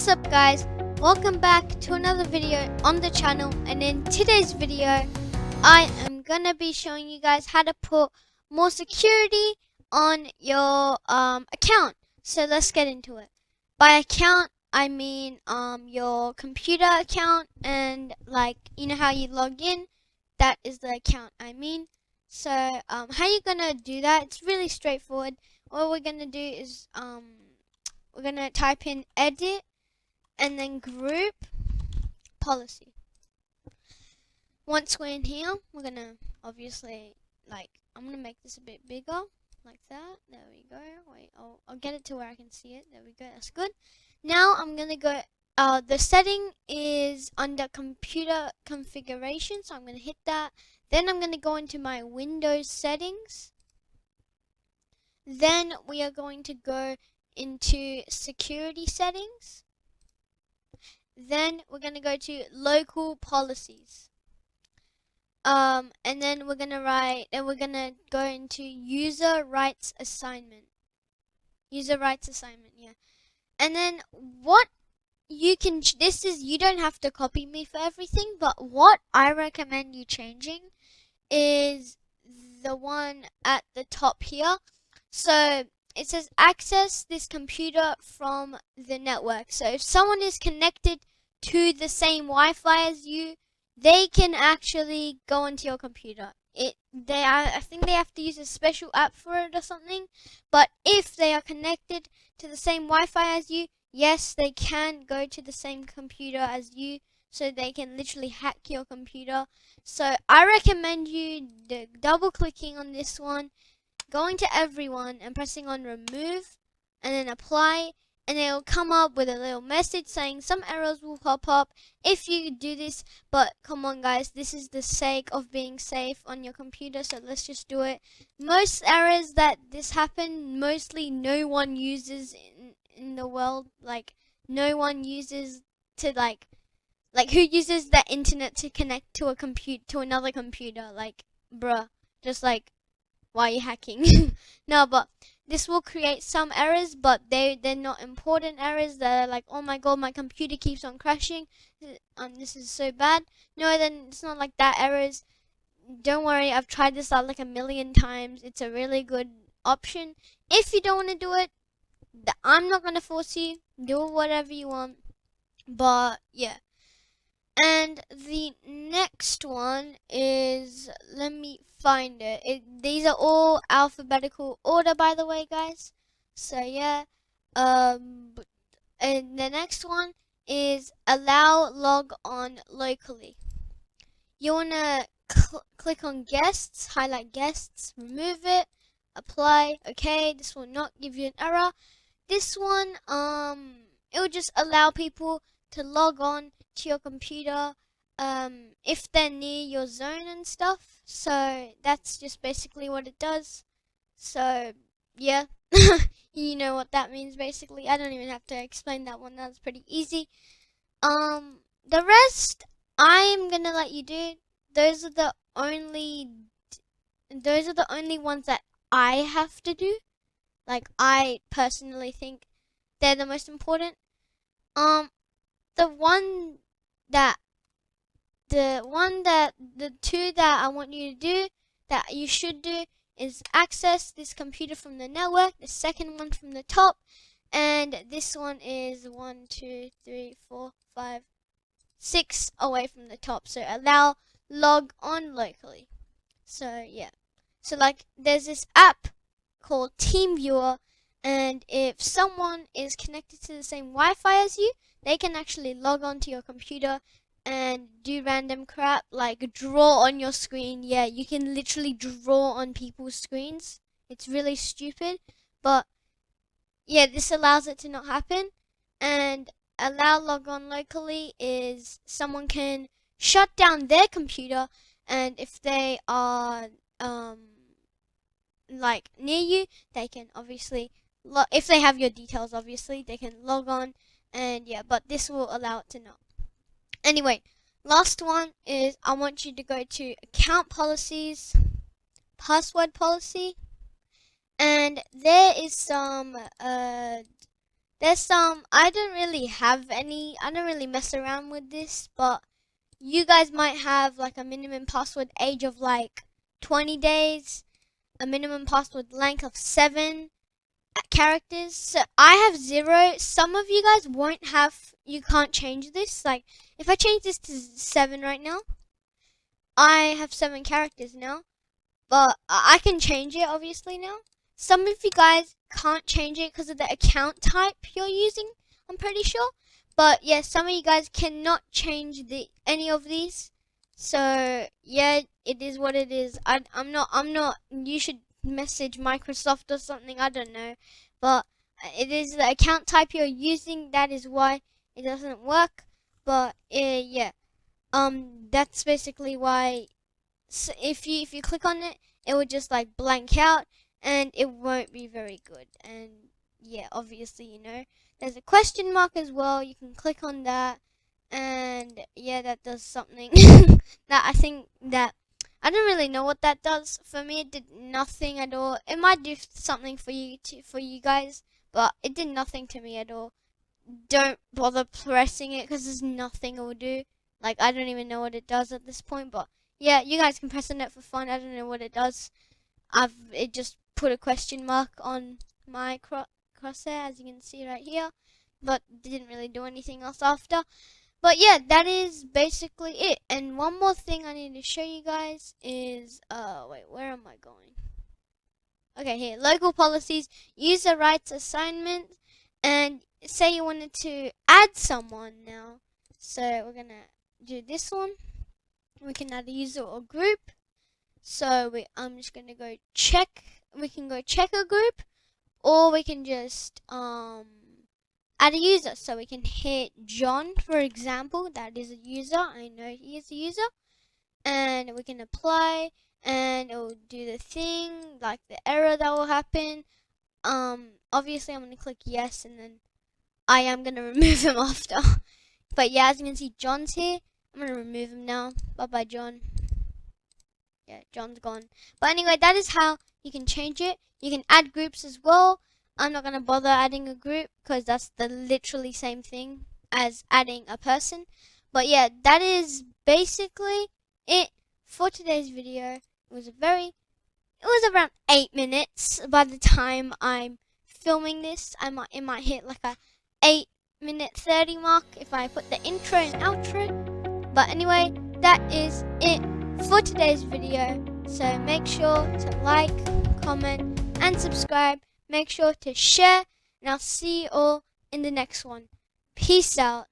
What's up guys, welcome back to another video on the channel, and in today's video I am gonna be showing you guys how to put more security on your account. So let's get into it. By account I mean your computer account, and like you know how you log in, that is the account I mean. So how you gonna do that? It's really straightforward. All we're gonna do is we're gonna type in edit and then group policy. Once we're in here, we're gonna obviously, I'm gonna make this a bit bigger like that. There we go. Wait, I'll get it to where I can see it. There we go. That's good. Now I'm gonna go. The setting is under computer configuration, so I'm gonna hit that. Then I'm gonna go into my Windows settings. Then we are going to go into security settings. Then we're going to go to local policies. And then we're going to go into user rights assignment. User rights assignment, yeah. And then what you can, you don't have to copy me for everything, but what I recommend you changing is the one at the top here. So it says access this computer from the network. So if someone is connected to the same Wi-Fi as you, they can actually go onto your computer. I think they have to use a special app for it or something. But if they are connected to the same Wi-Fi as you, yes, they can go to the same computer as you. So they can literally hack your computer. So I recommend you double clicking on this one, going to everyone and pressing on remove and then apply, and it will come up with a little message saying some errors will pop up if you do this. But come on guys, this is the sake of being safe on your computer, so let's just do it. Most errors that this happen, mostly no one uses in the world. Like no one uses to like who uses the internet to connect to another computer? Like bruh, just like, why are you hacking? No, but this will create some errors, but they're not important errors that are like, oh my god, my computer keeps on crashing, this is so bad. No, then it's not like that errors. Don't worry, I've tried this out like a million times. It's a really good option. If you don't want to do it, I'm not going to force you. Do whatever you want. But yeah. And the next one is, let me find it. These are all alphabetical order, by the way, guys. So yeah. And the next one is allow log on locally. You wanna click on guests, highlight guests, remove it, apply. Okay, this will not give you an error. This one, it will just allow people to log on to your computer if they're near your zone and stuff. So that's just basically what it does. So yeah. You know what that means basically. I don't even have to explain that one. That's pretty easy. The rest I'm gonna let you do. Those are the only ones that I have to do. Like I personally think they're the most important. The two that I want you to do, that you should do, is access this computer from the network. The second one from the top, and this one is 1, 2, 3, 4, 5, 6 away from the top. So allow log on locally. So yeah. So like there's this app called TeamViewer, and if someone is connected to the same Wi-Fi as you, they can actually log on to your computer and do random crap like draw on your screen. Yeah, you can literally draw on people's screens. It's really stupid, but yeah, this allows it to not happen. And allow log on locally is someone can shut down their computer, and if they are like near you, they can obviously if they have your details, obviously they can log on. And yeah, but this will allow it to not. Anyway, last one is I want you to go to account policies, password policy, and there is some There's some, I don't really have any, I don't really mess around with this, but you guys might have like a minimum password age of like 20 days, a minimum password length of 7 characters. So I have 0. Some of you guys won't have, you can't change this. Like if I change this to 7 right now, I have 7 characters now, but I can change it obviously now. Some of you guys can't change it because of the account type you're using, I'm pretty sure. But yeah, some of you guys cannot change any of these. So yeah, it is what it is. I'm not, you should message Microsoft or something, I don't know. But it is the account type you're using, that is why it doesn't work. But yeah, that's basically why. So if you click on it, it will just like blank out, and it won't be very good. And yeah, obviously, there's a question mark as well. You can click on that, and yeah, that does something. That I think that I don't really know what that does. For me, it did nothing at all. It might do something for you guys, but it did nothing to me at all. Don't bother pressing it because there's nothing it will do. Like I don't even know what it does at this point, but yeah, you guys can press on it for fun. I don't know what it does. It just put a question mark on my crosshair, as you can see right here, but didn't really do anything else after. But yeah, that is basically it. And one more thing I need to show you guys is wait, where am I going? Okay, here, local policies, user rights assignment, and say you wanted to add someone now. So we're gonna do this one. We can add a user or group. So I'm just gonna go check. We can go check a group, or we can just add a user. So we can hit John, for example. That is a user. I know he is a user, and we can apply, and it will do the thing, like the error that will happen. Obviously I'm gonna click yes, and then I am gonna remove him after. But yeah, as you can see, John's here. I'm gonna remove him now. Bye bye, John. Yeah, John's gone. But anyway, that is how you can change it. You can add groups as well. I'm not gonna bother adding a group because that's the literally same thing as adding a person. But yeah, that is basically it for today's video. It was around 8 minutes by the time I'm filming this. It might hit like a 8-minute 30 mark if I put the intro and outro. But anyway, that is it for today's video. So make sure to like, comment, and subscribe. Make sure to share, and I'll see you all in the next one. Peace out.